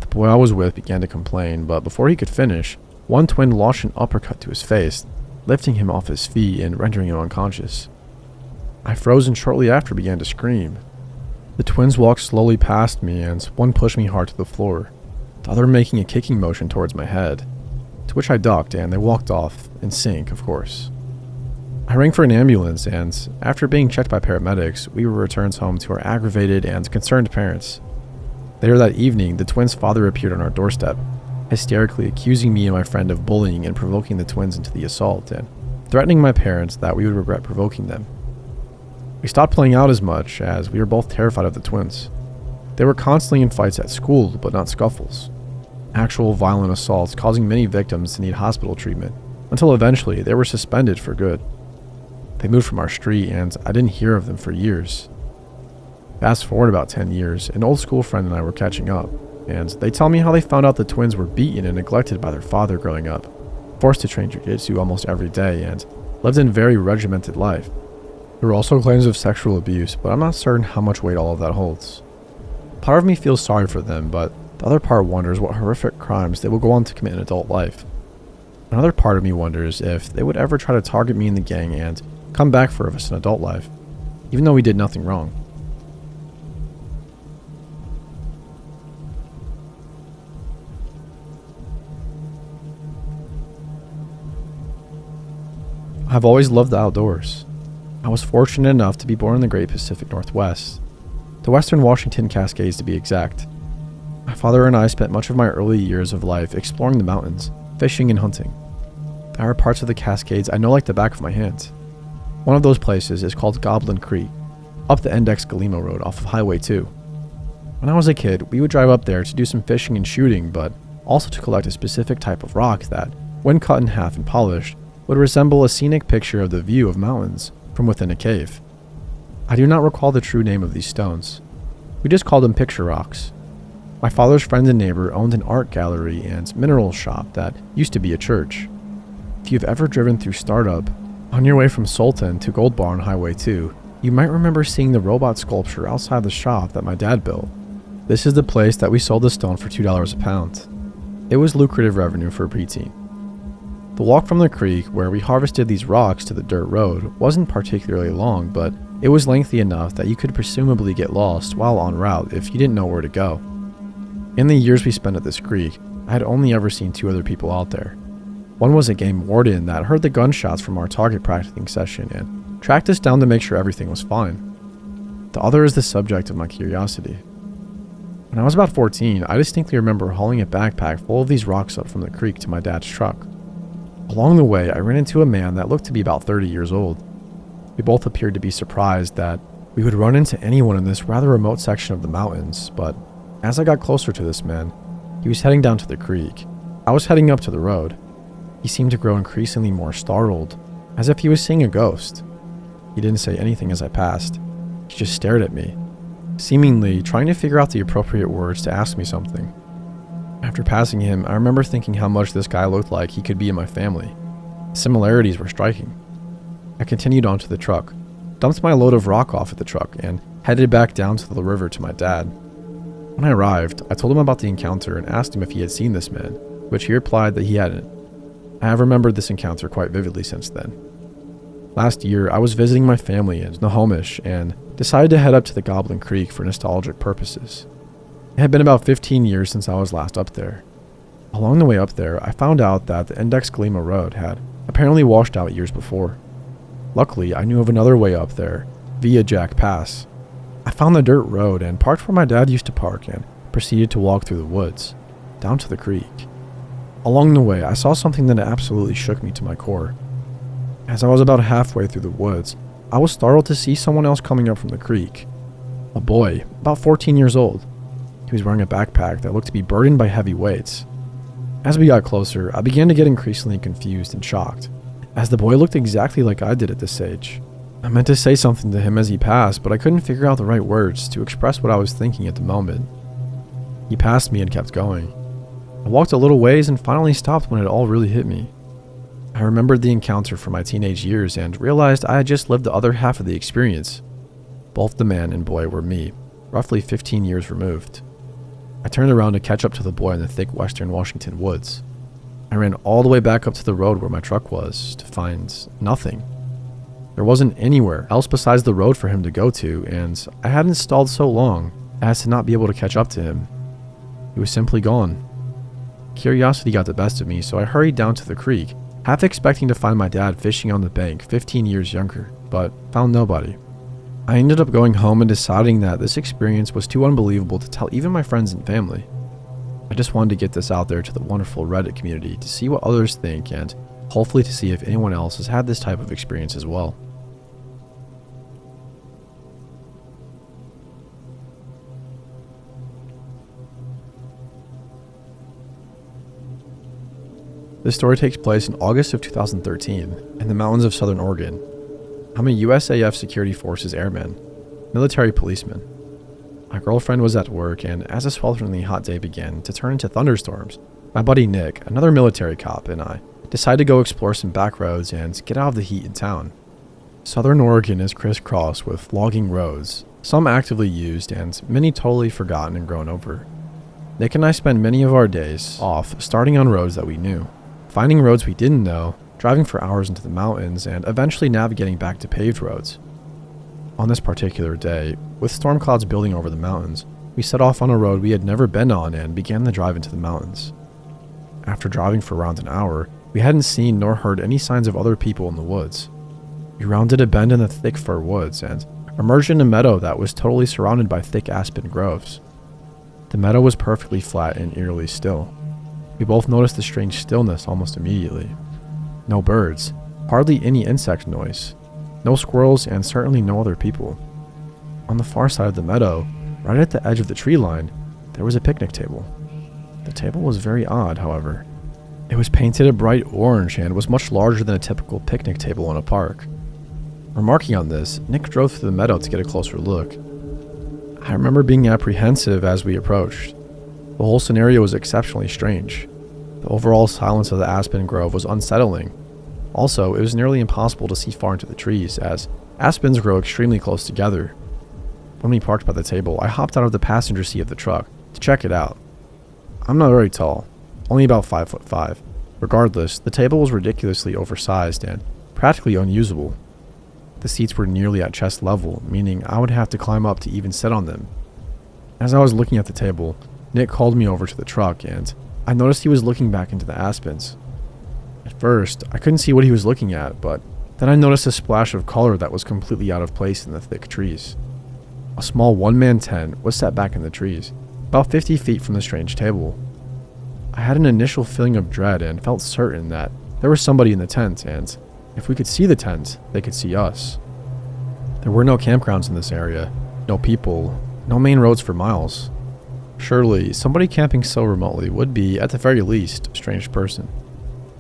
The boy I was with began to complain, but before he could finish, one twin launched an uppercut to his face, lifting him off his feet and rendering him unconscious. I froze and shortly after began to scream. The twins walked slowly past me and one pushed me hard to the floor, the other making a kicking motion towards my head, to which I ducked and they walked off, in sync, of course. I rang for an ambulance and, after being checked by paramedics, we were returned home to our aggravated and concerned parents. Later that evening, the twins' father appeared on our doorstep, hysterically accusing me and my friend of bullying and provoking the twins into the assault and threatening my parents that we would regret provoking them. We stopped playing out as much as we were both terrified of the twins. They were constantly in fights at school, but not scuffles. Actual violent assaults causing many victims to need hospital treatment, until eventually they were suspended for good. They moved from our street and I didn't hear of them for years. Fast forward about 10 years, an old school friend and I were catching up, and they tell me how they found out the twins were beaten and neglected by their father growing up, forced to train jiu-jitsu almost every day, and lived a very regimented life. There were also claims of sexual abuse, but I'm not certain how much weight all of that holds. Part of me feels sorry for them, but the other part wonders what horrific crimes they will go on to commit in adult life. Another part of me wonders if they would ever try to target me in the gang and come back for us in adult life, even though we did nothing wrong. I've always loved the outdoors. I was fortunate enough to be born in the Great Pacific Northwest, the Western Washington Cascades to be exact. My father and I spent much of my early years of life exploring the mountains, fishing and hunting. There are parts of the Cascades I know like the back of my hand. One of those places is called Goblin Creek, up the Index Galimo Road off of Highway 2. When I was a kid, we would drive up there to do some fishing and shooting, but also to collect a specific type of rock that, when cut in half and polished, would resemble a scenic picture of the view of mountains from within a cave. I do not recall the true name of these stones. We just called them picture rocks. My father's friend and neighbor owned an art gallery and mineral shop that used to be a church. If you've ever driven through Startup, on your way from Sultan to Gold Bar on Highway 2, you might remember seeing the robot sculpture outside the shop that my dad built. This is the place that we sold the stone for $2 a pound. It was lucrative revenue for a preteen. The walk from the creek where we harvested these rocks to the dirt road wasn't particularly long, but it was lengthy enough that you could presumably get lost while en route if you didn't know where to go. In the years we spent at this creek, I had only ever seen two other people out there. One was a game warden that heard the gunshots from our target practicing session and tracked us down to make sure everything was fine. The other is the subject of my curiosity. When I was about 14, I distinctly remember hauling a backpack full of these rocks up from the creek to my dad's truck. Along the way, I ran into a man that looked to be about 30 years old. We both appeared to be surprised that we would run into anyone in this rather remote section of the mountains, but as I got closer to this man, he was heading down to the creek. I was heading up to the road. He seemed to grow increasingly more startled, as if he was seeing a ghost. He didn't say anything as I passed. He just stared at me, seemingly trying to figure out the appropriate words to ask me something. After passing him, I remember thinking how much this guy looked like he could be in my family. The similarities were striking. I continued on to the truck, dumped my load of rock off at the truck, and headed back down to the river to my dad. When I arrived, I told him about the encounter and asked him if he had seen this man, which he replied that he hadn't. I have remembered this encounter quite vividly since then. Last year, I was visiting my family in Snohomish and decided to head up to the Goblin Creek for nostalgic purposes. It had been about 15 years since I was last up there. Along the way up there, I found out that the Index Galimo Road had apparently washed out years before. Luckily, I knew of another way up there, via Jack Pass. I found the dirt road and parked where my dad used to park and proceeded to walk through the woods, down to the creek. Along the way, I saw something that absolutely shook me to my core. As I was about halfway through the woods, I was startled to see someone else coming up from the creek. A boy, about 14 years old. He was wearing a backpack that looked to be burdened by heavy weights. As we got closer, I began to get increasingly confused and shocked, as the boy looked exactly like I did at this age. I meant to say something to him as he passed, but I couldn't figure out the right words to express what I was thinking at the moment. He passed me and kept going. I walked a little ways and finally stopped when it all really hit me. I remembered the encounter from my teenage years and realized I had just lived the other half of the experience. Both the man and boy were me, roughly 15 years removed. I turned around to catch up to the boy in the thick western Washington woods. I ran all the way back up to the road where my truck was to find nothing. There wasn't anywhere else besides the road for him to go to, and I hadn't stalled so long as to not be able to catch up to him. He was simply gone. Curiosity got the best of me, so I hurried down to the creek, half expecting to find my dad fishing on the bank 15 years younger, but found nobody. I ended up going home and deciding that this experience was too unbelievable to tell even my friends and family. I just wanted to get this out there to the wonderful Reddit community to see what others think and hopefully to see if anyone else has had this type of experience as well. This story takes place in August of 2013 in the mountains of southern Oregon. I'm a USAF Security Forces airman, military policeman. My girlfriend was at work, and as a swelteringly hot day began to turn into thunderstorms, my buddy Nick, another military cop, and I decided to go explore some back roads and get out of the heat in town. Southern Oregon is crisscrossed with logging roads, some actively used and many totally forgotten and grown over. Nick and I spent many of our days off starting on roads that we knew, finding roads we didn't know, driving for hours into the mountains, and eventually navigating back to paved roads. On this particular day, with storm clouds building over the mountains, we set off on a road we had never been on and began the drive into the mountains. After driving for around an hour, We hadn't seen nor heard any signs of other people in the woods. We rounded a bend in the thick fir woods and emerged in a meadow that was totally surrounded by thick aspen groves. The meadow was perfectly flat and eerily still. We both noticed the strange stillness almost immediately. No birds, hardly any insect noise, no squirrels, and certainly no other people. On the far side of the meadow, right at the edge of the tree line, there was a picnic table. The table was very odd, however. It was painted a bright orange and was much larger than a typical picnic table in a park. Remarking on this, Nick drove through the meadow to get a closer look. I remember being apprehensive as we approached. The whole scenario was exceptionally strange. The overall silence of the aspen grove was unsettling. Also, it was nearly impossible to see far into the trees, as aspens grow extremely close together. When we parked by the table, I hopped out of the passenger seat of the truck to check it out. I'm not very tall, only about 5'5". Regardless, the table was ridiculously oversized and practically unusable. The seats were nearly at chest level, meaning I would have to climb up to even sit on them. As I was looking at the table, Nick called me over to the truck, and I noticed he was looking back into the aspens. At first, I couldn't see what he was looking at, but then I noticed a splash of color that was completely out of place in the thick trees. A small one-man tent was set back in the trees, about 50 feet from the strange table. I had an initial feeling of dread and felt certain that there was somebody in the tent, and if we could see the tent, they could see us. There were no campgrounds in this area, no people, no main roads for miles. Surely, somebody camping so remotely would be, at the very least, a strange person.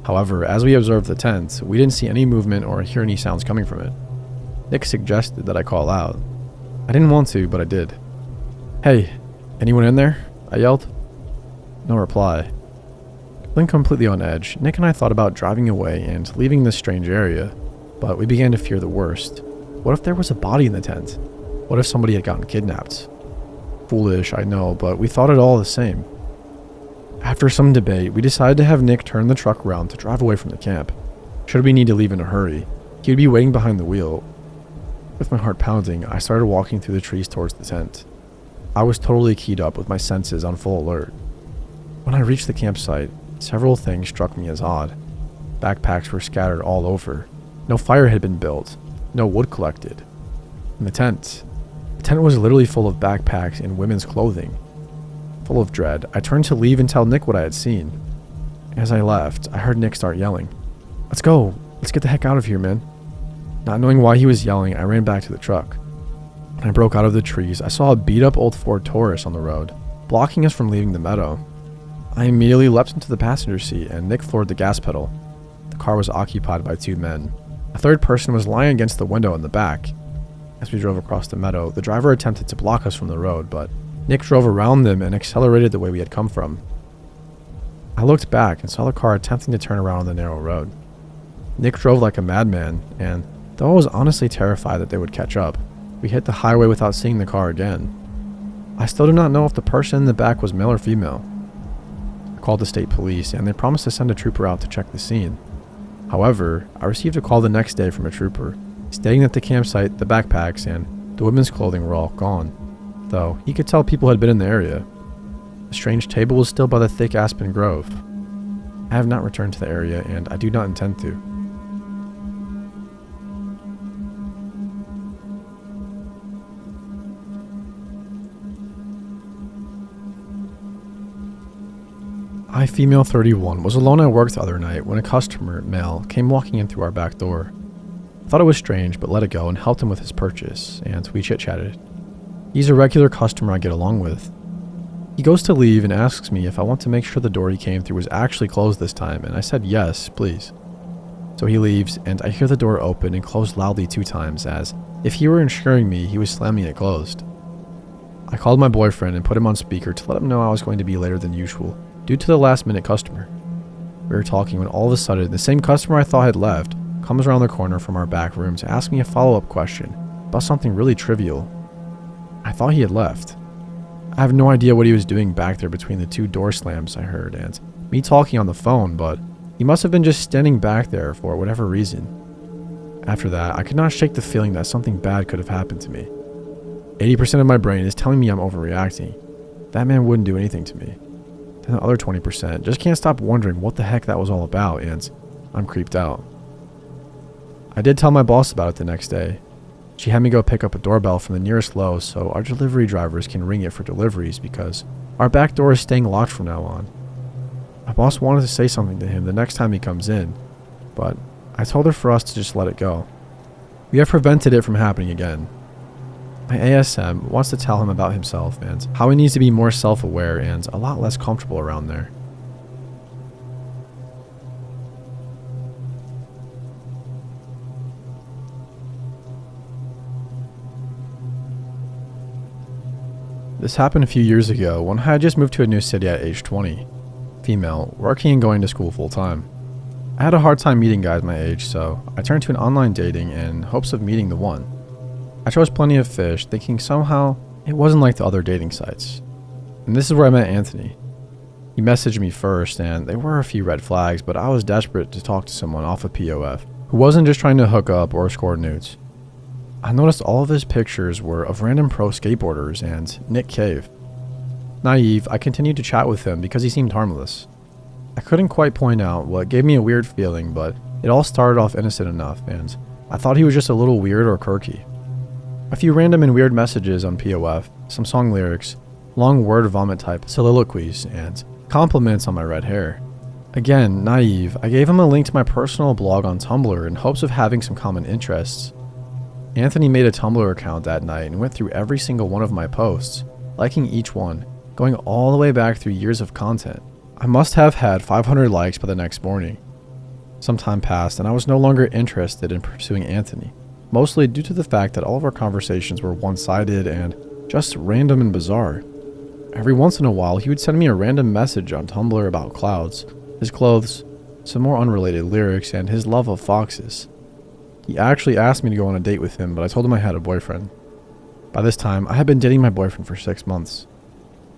However, as we observed the tent, we didn't see any movement or hear any sounds coming from it. Nick suggested that I call out. I didn't want to, but I did. "Hey, anyone in there?" I yelled. No reply. Feeling completely on edge, Nick and I thought about driving away and leaving this strange area, but we began to fear the worst. What if there was a body in the tent? What if somebody had gotten kidnapped? Foolish, I know, but we thought it all the same. After some debate, we decided to have Nick turn the truck around to drive away from the camp. Should we need to leave in a hurry, he would be waiting behind the wheel. With my heart pounding, I started walking through the trees towards the tent. I was totally keyed up with my senses on full alert. When I reached the campsite, several things struck me as odd. Backpacks were scattered all over. No fire had been built. No wood collected. And the tent was literally full of backpacks and women's clothing. Full of dread, I turned to leave and tell Nick what I had seen. As I left, I heard Nick start yelling, "Let's go! Let's get the heck out of here, man!" Not knowing why he was yelling, I ran back to the truck. When I broke out of the trees, I saw a beat-up old Ford Taurus on the road, blocking us from leaving the meadow. I immediately leapt into the passenger seat and Nick floored the gas pedal. The car was occupied by 2 men. A third person was lying against the window in the back. As we drove across the meadow, the driver attempted to block us from the road, but Nick drove around them and accelerated the way we had come from. I looked back and saw the car attempting to turn around on the narrow road. Nick drove like a madman, and though I was honestly terrified that they would catch up, we hit the highway without seeing the car again. I still do not know if the person in the back was male or female. I called the state police, and they promised to send a trooper out to check the scene. However, I received a call the next day from a trooper, stating that the campsite, the backpacks, and the women's clothing were all gone, though he could tell people had been in the area. The strange table was still by the thick aspen grove. I have not returned to the area, and I do not intend to. I, female 31, was alone at work the other night when a customer, male, came walking in through our back door. I thought it was strange, but let it go and helped him with his purchase, and we chit-chatted. He's a regular customer I get along with. He goes to leave and asks me if I want to make sure the door he came through was actually closed this time, and I said yes, please. So he leaves, and I hear the door open and close loudly 2 times, as if he were ensuring me he was slamming it closed. I called my boyfriend and put him on speaker to let him know I was going to be later than usual, due to the last-minute customer. We were talking when all of a sudden, the same customer I thought had left comes around the corner from our back room to ask me a follow-up question about something really trivial. I thought he had left. I have no idea what he was doing back there between the 2 door slams I heard and me talking on the phone, but he must have been just standing back there for whatever reason. After that, I could not shake the feeling that something bad could have happened to me. 80% of my brain is telling me I'm overreacting. That man wouldn't do anything to me. Then the other 20% just can't stop wondering what the heck that was all about, and I'm creeped out. I did tell my boss about it the next day. She had me go pick up a doorbell from the nearest Lowe's so our delivery drivers can ring it for deliveries because our back door is staying locked from now on. My boss wanted to say something to him the next time he comes in, but I told her for us to just let it go. We have prevented it from happening again. My ASM wants to tell him about himself and how he needs to be more self-aware and a lot less comfortable around there. This happened a few years ago when I had just moved to a new city at age 20. Female, working and going to school full time. I had a hard time meeting guys my age, so I turned to an online dating in hopes of meeting the one. I chose Plenty of Fish, thinking somehow it wasn't like the other dating sites. And this is where I met Anthony. He messaged me first, and there were a few red flags, but I was desperate to talk to someone off of POF who wasn't just trying to hook up or score nudes. I noticed all of his pictures were of random pro skateboarders and Nick Cave. Naive, I continued to chat with him because he seemed harmless. I couldn't quite point out what gave me a weird feeling, but it all started off innocent enough, and I thought he was just a little weird or quirky. A few random and weird messages on POF, some song lyrics, long word vomit type soliloquies, and compliments on my red hair. Again, naive, I gave him a link to my personal blog on Tumblr in hopes of having some common interests. Anthony made a Tumblr account that night and went through every single one of my posts, liking each one, going all the way back through years of content. I must have had 500 likes by the next morning. Some time passed and I was no longer interested in pursuing Anthony, mostly due to the fact that all of our conversations were one-sided and just random and bizarre. Every once in a while, he would send me a random message on Tumblr about clouds, his clothes, some more unrelated lyrics, and his love of foxes. He actually asked me to go on a date with him, but I told him I had a boyfriend. By this time, I had been dating my boyfriend for 6 months.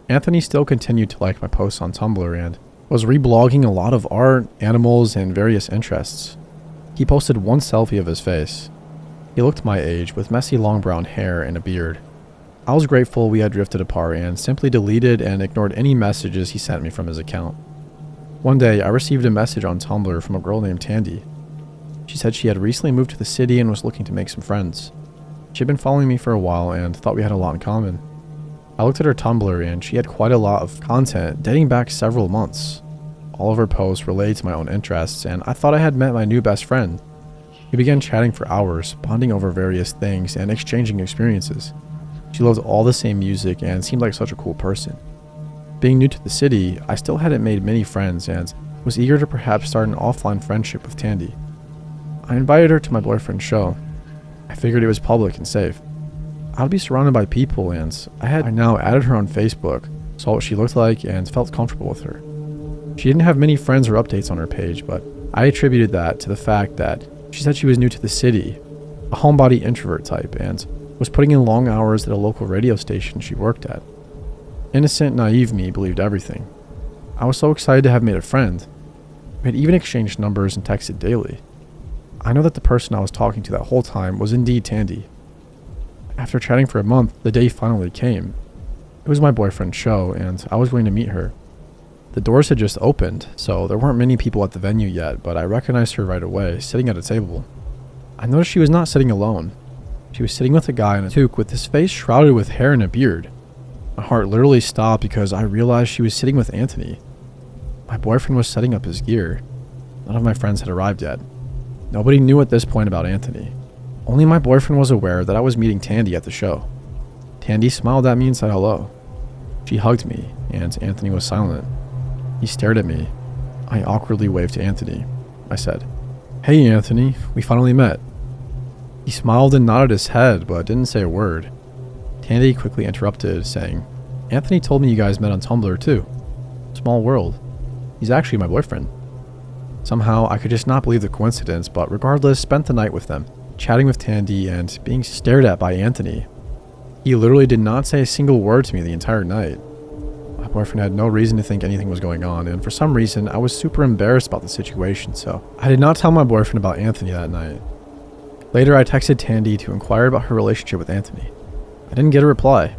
Anthony still continued to like my posts on Tumblr and was reblogging a lot of art, animals, and various interests. He posted one selfie of his face. He looked my age with messy long brown hair and a beard. I was grateful we had drifted apart and simply deleted and ignored any messages he sent me from his account. One day, I received a message on Tumblr from a girl named Tandy. She said she had recently moved to the city and was looking to make some friends. She had been following me for a while and thought we had a lot in common. I looked at her Tumblr and she had quite a lot of content dating back several months. All of her posts related to my own interests, and I thought I had met my new best friend. We began chatting for hours, bonding over various things and exchanging experiences. She loved all the same music and seemed like such a cool person. Being new to the city, I still hadn't made many friends and was eager to perhaps start an offline friendship with Tandy. I invited her to my boyfriend's show. I figured it was public and safe. I'd be surrounded by people, and I now added her on Facebook, saw what she looked like, and felt comfortable with her. She didn't have many friends or updates on her page, but I attributed that to the fact that she said she was new to the city, a homebody introvert type, and was putting in long hours at a local radio station she worked at. Innocent, naive me believed everything. I was so excited to have made a friend. We had even exchanged numbers and texted daily. I know that the person I was talking to that whole time was indeed Tandy. After chatting for a month, the day finally came. It was my boyfriend's show, and I was going to meet her. The doors had just opened, so there weren't many people at the venue yet, but I recognized her right away, sitting at a table. I noticed she was not sitting alone. She was sitting with a guy in a toque with his face shrouded with hair and a beard. My heart literally stopped because I realized she was sitting with Anthony. My boyfriend was setting up his gear. None of my friends had arrived yet. Nobody knew at this point about Anthony. Only my boyfriend was aware that I was meeting Tandy at the show. Tandy smiled at me and said hello. She hugged me, and Anthony was silent. He stared at me. I awkwardly waved to Anthony. I said, "Hey Anthony, we finally met." He smiled and nodded his head, but didn't say a word. Tandy quickly interrupted, saying, "Anthony told me you guys met on Tumblr too. Small world. He's actually my boyfriend." Somehow, I could just not believe the coincidence, but regardless, spent the night with them, chatting with Tandy and being stared at by Anthony. He literally did not say a single word to me the entire night. My boyfriend had no reason to think anything was going on, and for some reason, I was super embarrassed about the situation, so I did not tell my boyfriend about Anthony that night. Later, I texted Tandy to inquire about her relationship with Anthony. I didn't get a reply.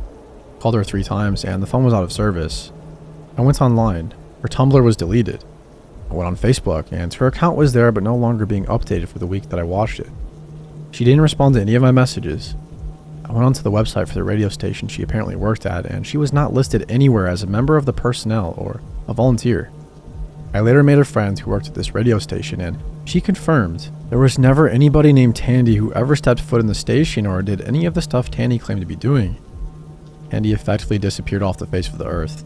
Called her 3 times, and the phone was out of service. I went online. Her Tumblr was deleted. I went on Facebook, and her account was there but no longer being updated for the week that I watched it. She didn't respond to any of my messages. I went onto the website for the radio station she apparently worked at, and she was not listed anywhere as a member of the personnel or a volunteer. I later made a friend who worked at this radio station, and she confirmed there was never anybody named Tandy who ever stepped foot in the station or did any of the stuff Tandy claimed to be doing. Tandy effectively disappeared off the face of the earth.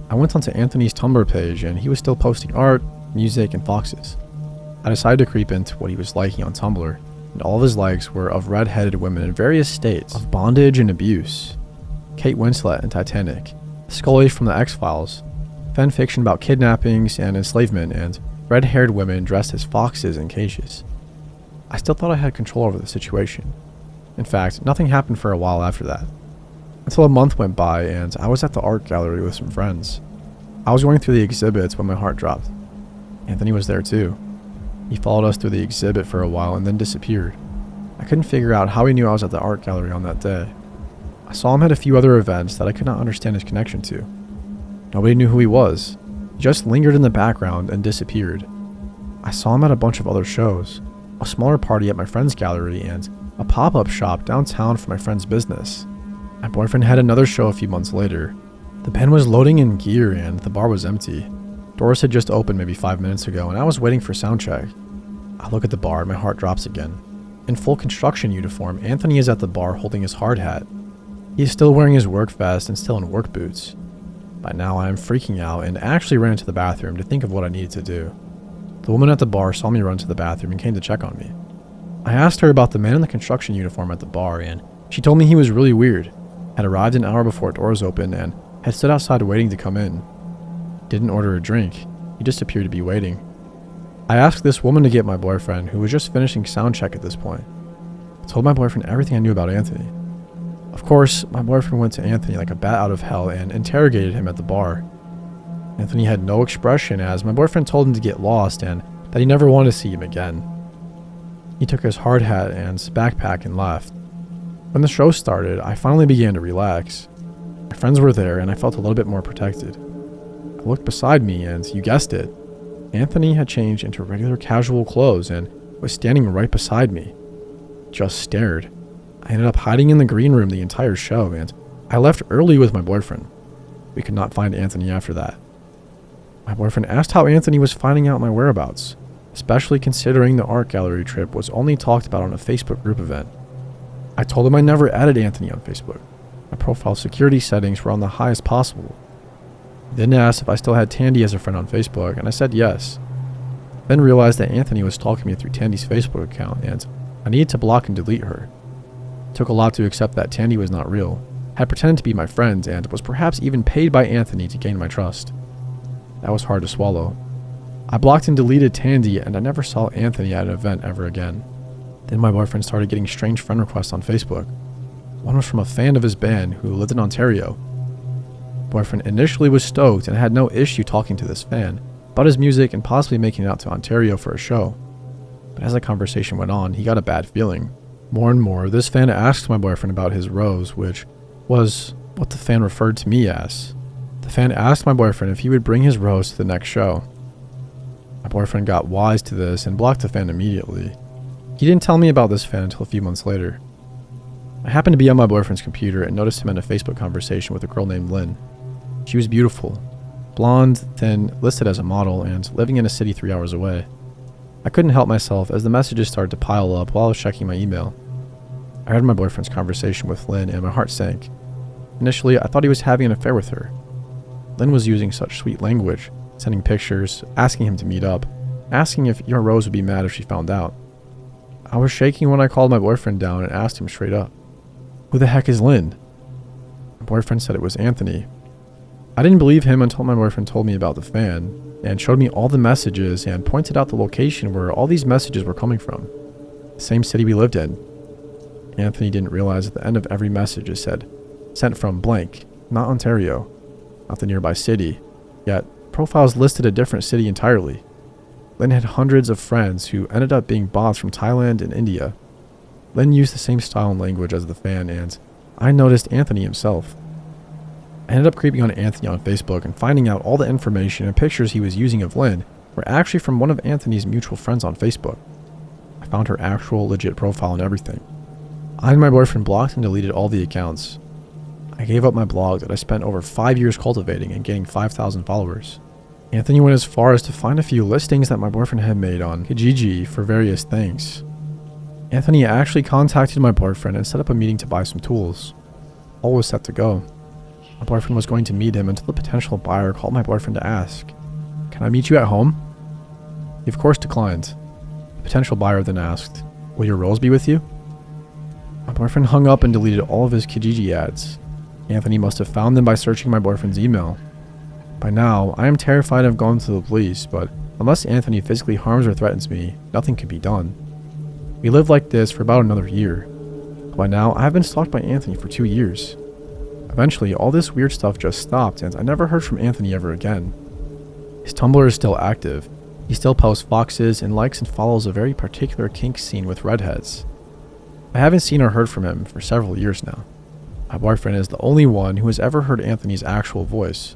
I went onto Anthony's Tumblr page, and he was still posting art, music, and foxes. I decided to creep into what he was liking on Tumblr, and all of his likes were of red-headed women in various states of bondage and abuse. Kate Winslet in Titanic, Scully from the X-Files, fan fiction about kidnappings and enslavement, and red-haired women dressed as foxes in cages. I still thought I had control over the situation. In fact, nothing happened for a while after that. Until a month went by and I was at the art gallery with some friends. I was going through the exhibits when my heart dropped. Anthony was there too. He followed us through the exhibit for a while and then disappeared. I couldn't figure out how he knew I was at the art gallery on that day. I saw him at a few other events that I could not understand his connection to. Nobody knew who he was. He just lingered in the background and disappeared. I saw him at a bunch of other shows, a smaller party at my friend's gallery, and a pop-up shop downtown for my friend's business. My boyfriend had another show a few months later. The band was loading in gear and the bar was empty. Doors had just opened maybe 5 minutes ago and I was waiting for sound check. I look at the bar and my heart drops again. In full construction uniform, Anthony is at the bar holding his hard hat. He is still wearing his work vest and still in work boots. By now I am freaking out and actually ran into the bathroom to think of what I needed to do. The woman at the bar saw me run to the bathroom and came to check on me. I asked her about the man in the construction uniform at the bar and she told me he was really weird, had arrived an hour before doors opened and had stood outside waiting to come in. Didn't order a drink, he just appeared to be waiting. I asked this woman to get my boyfriend, who was just finishing sound check at this point. I told my boyfriend everything I knew about Anthony. Of course, my boyfriend went to Anthony like a bat out of hell and interrogated him at the bar. Anthony had no expression as my boyfriend told him to get lost and that he never wanted to see him again. He took his hard hat and backpack and left. When the show started, I finally began to relax. My friends were there and I felt a little bit more protected. I looked beside me and, you guessed it, Anthony had changed into regular casual clothes and was standing right beside me. Just stared. I ended up hiding in the green room the entire show, and I left early with my boyfriend. We could not find Anthony after that. My boyfriend asked how Anthony was finding out my whereabouts, especially considering the art gallery trip was only talked about on a Facebook group event. I told him I never added Anthony on Facebook. My profile security settings were on the highest possible. He then asked if I still had Tandy as a friend on Facebook, and I said yes. Then realized that Anthony was stalking me through Tandy's Facebook account, and I needed to block and delete her. It took a lot to accept that Tandy was not real, had pretended to be my friend, and was perhaps even paid by Anthony to gain my trust. That was hard to swallow. I blocked and deleted Tandy, and I never saw Anthony at an event ever again. Then my boyfriend started getting strange friend requests on Facebook. One was from a fan of his band who lived in Ontario. Boyfriend initially was stoked and had no issue talking to this fan about his music and possibly making it out to Ontario for a show. But as the conversation went on, he got a bad feeling. More and more, this fan asked my boyfriend about his rose, which was what the fan referred to me as. The fan asked my boyfriend if he would bring his rose to the next show. My boyfriend got wise to this and blocked the fan immediately. He didn't tell me about this fan until a few months later. I happened to be on my boyfriend's computer and noticed him in a Facebook conversation with a girl named Lynn. She was beautiful, blonde, thin, listed as a model, and living in a city 3 hours away. I couldn't help myself as the messages started to pile up while I was checking my email. I read my boyfriend's conversation with Lynn and my heart sank. Initially, I thought he was having an affair with her. Lynn was using such sweet language, sending pictures, asking him to meet up, asking if your Rose would be mad if she found out. I was shaking when I called my boyfriend down and asked him straight up, "Who the heck is Lynn?" My boyfriend said it was Anthony. I didn't believe him until my boyfriend told me about the fan and showed me all the messages and pointed out the location where all these messages were coming from. The same city we lived in. Anthony didn't realize at the end of every message it said, "Sent from blank, not Ontario, not the nearby city," yet profiles listed a different city entirely. Lynn had hundreds of friends who ended up being bots from Thailand and India. Lynn used the same style and language as the fan, and I noticed Anthony himself. I ended up creeping on Anthony on Facebook and finding out all the information and pictures he was using of Lynn were actually from one of Anthony's mutual friends on Facebook. I found her actual legit profile and everything. I had my boyfriend blocked and deleted all the accounts. I gave up my blog that I spent over 5 years cultivating and gaining 5,000 followers. Anthony went as far as to find a few listings that my boyfriend had made on co.ag for various things. Anthony actually contacted my boyfriend and set up a meeting to buy some tools. All was set to go. My boyfriend was going to meet him until the potential buyer called my boyfriend to ask, "Can I meet you at home?" He of course declined. The potential buyer then asked, "Will your Rose be with you?" My boyfriend hung up and deleted all of his co.ag ads. Anthony must have found them by searching my boyfriend's email. By now, I am terrified of going to the police, but unless Anthony physically harms or threatens me, nothing can be done. We lived like this for about another year. By now, I have been stalked by Anthony for 2 years. Eventually, all this weird stuff just stopped, and I never heard from Anthony ever again. His Tumblr is still active. He still posts foxes and likes and follows a very particular kink scene with redheads. I haven't seen or heard from him for several years now. My boyfriend is the only one who has ever heard Anthony's actual voice.